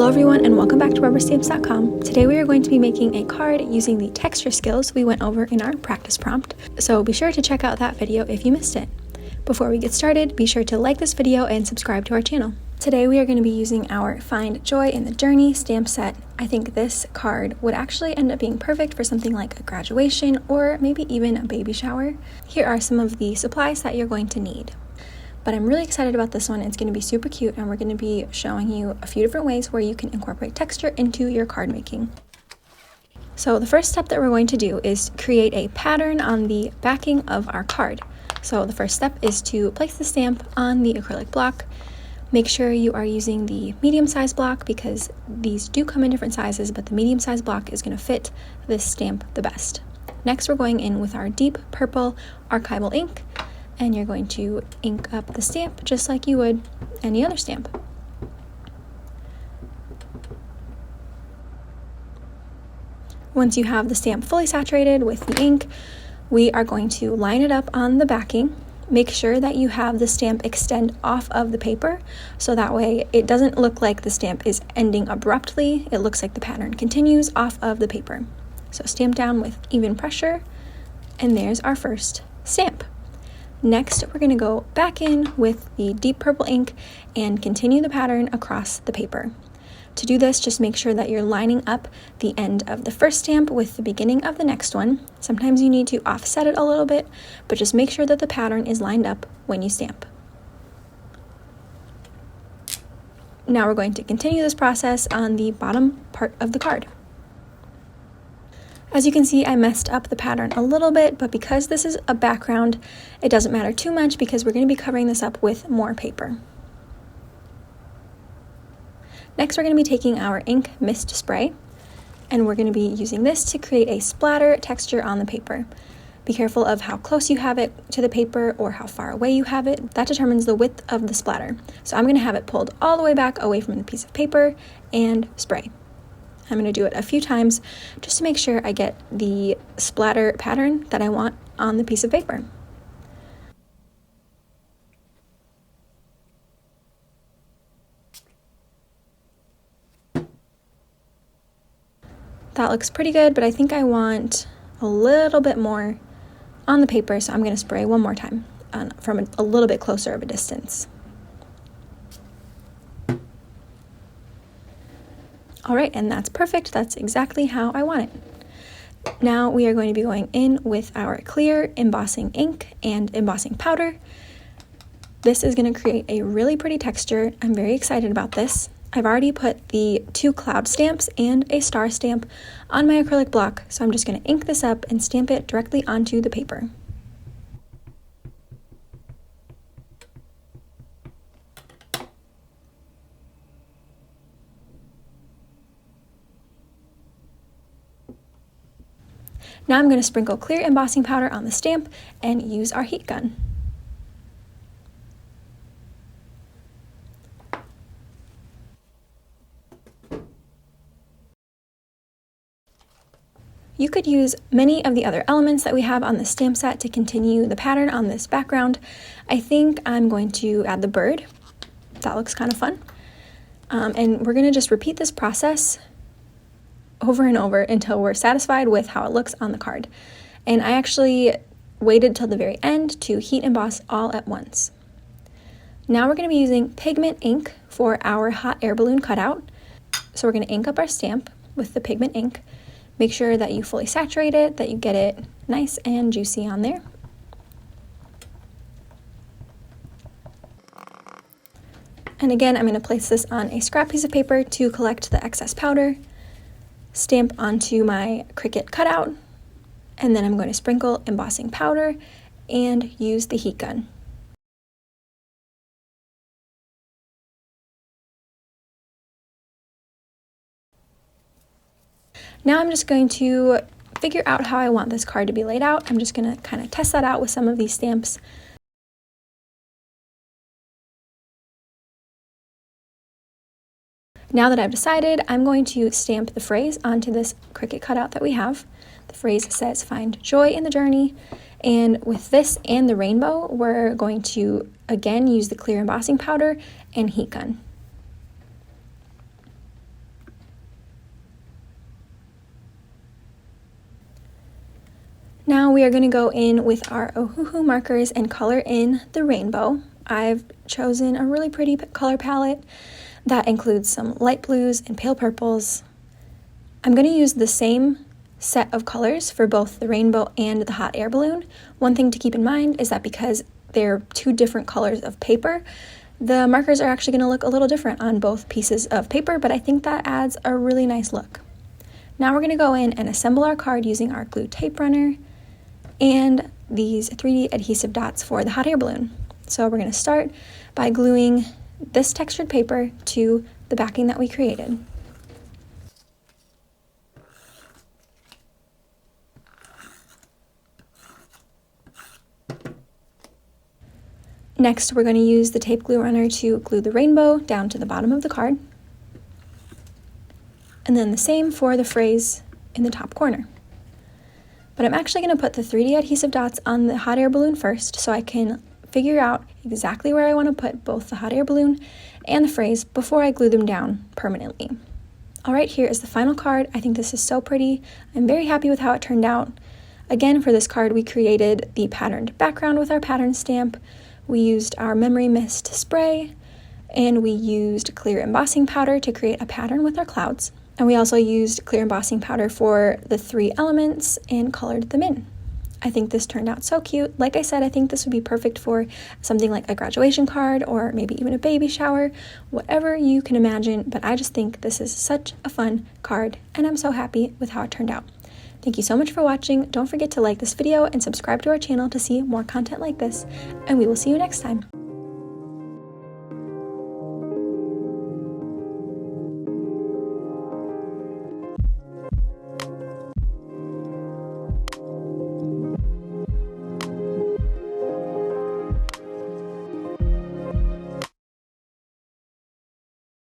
Hello everyone and welcome back to RubberStamps.com. Today we are going to be making a card using the texture skills we went over in our practice prompt, so be sure to check out that video if you missed it. Before we get started, be sure to like this video and subscribe to our channel. Today we are going to be using our Find Joy in the Journey stamp set. I think this card would actually end up being perfect for something like a graduation or maybe even a baby shower. Here are some of the supplies that you're going to need. But I'm really excited about this one. It's going to be super cute and we're going to be showing you a few different ways where you can incorporate texture into your card making. So the first step that we're going to do is create a pattern on the backing of our card. So the first step is to place the stamp on the acrylic block. Make sure you are using the medium size block because these do come in different sizes, but the medium size block is going to fit this stamp the best. Next, we're going in with our deep purple archival ink. And you're going to ink up the stamp just like you would any other stamp. Once you have the stamp fully saturated with the ink, we are going to line it up on the backing. Make sure that you have the stamp extend off of the paper, so that way it doesn't look like the stamp is ending abruptly. It looks like the pattern continues off of the paper. So stamp down with even pressure, and there's our first stamp. Next, we're going to go back in with the deep purple ink and continue the pattern across the paper. To do this, just make sure that you're lining up the end of the first stamp with the beginning of the next one. Sometimes you need to offset it a little bit, but just make sure that the pattern is lined up when you stamp. Now we're going to continue this process on the bottom part of the card. As you can see, I messed up the pattern a little bit, but because this is a background, it doesn't matter too much because we're going to be covering this up with more paper. Next, we're going to be taking our ink mist spray, and we're going to be using this to create a splatter texture on the paper. Be careful of how close you have it to the paper or how far away you have it. That determines the width of the splatter. So I'm going to have it pulled all the way back away from the piece of paper and spray. I'm going to do it a few times just to make sure I get the splatter pattern that I want on the piece of paper. That looks pretty good, but I think I want a little bit more on the paper, so I'm going to spray one more time from a little bit closer of a distance. All right, and that's perfect. That's exactly how I want it. Now we are going to be going in with our clear embossing ink and embossing powder. This is going to create a really pretty texture. I'm very excited about this. I've already put the 2 cloud stamps and a star stamp on my acrylic block, so I'm just going to ink this up and stamp it directly onto the paper. Now I'm going to sprinkle clear embossing powder on the stamp and use our heat gun. You could use many of the other elements that we have on the stamp set to continue the pattern on this background. I think I'm going to add the bird. That looks kind of fun. And we're going to just repeat this process over and over until we're satisfied with how it looks on the card. And I actually waited till the very end to heat emboss all at once. Now we're going to be using pigment ink for our hot air balloon cutout. So we're going to ink up our stamp with the pigment ink. Make sure that you fully saturate it, that you get it nice and juicy on there. And again, I'm going to place this on a scrap piece of paper to collect the excess powder. Stamp onto my Cricut cutout, and then I'm going to sprinkle embossing powder and use the heat gun. Now I'm just going to figure out how I want this card to be laid out. I'm just going to kind of test that out with some of these stamps. Now that I've decided, I'm going to stamp the phrase onto this Cricut cutout that we have. The phrase says, "Find joy in the journey." And with this and the rainbow, we're going to again use the clear embossing powder and heat gun. Now we are going to go in with our Ohuhu markers and color in the rainbow. I've chosen a really pretty color palette that includes some light blues and pale purples. I'm going to use the same set of colors for both the rainbow and the hot air balloon. One thing to keep in mind is that because they're two different colors of paper, the markers are actually going to look a little different on both pieces of paper, but I think that adds a really nice look. Now we're going to go in and assemble our card using our glue tape runner and these 3D adhesive dots for the hot air balloon. So we're going to start by gluing this textured paper to the backing that we created. Next, we're going to use the tape glue runner to glue the rainbow down to the bottom of the card. And then the same for the phrase in the top corner. But I'm actually going to put the 3D adhesive dots on the hot air balloon first so I can figure out exactly where I want to put both the hot air balloon and the phrase before I glue them down permanently. All right, here is the final card. I think this is so pretty. I'm very happy with how it turned out. Again, for this card, we created the patterned background with our pattern stamp. We used our memory mist spray, and we used clear embossing powder to create a pattern with our clouds. And we also used clear embossing powder for the 3 elements and colored them in. I think this turned out so cute. Like I said, I think this would be perfect for something like a graduation card or maybe even a baby shower, whatever you can imagine. But I just think this is such a fun card, and I'm so happy with how it turned out. Thank you so much for watching. Don't forget to like this video and subscribe to our channel to see more content like this, and we will see you next time.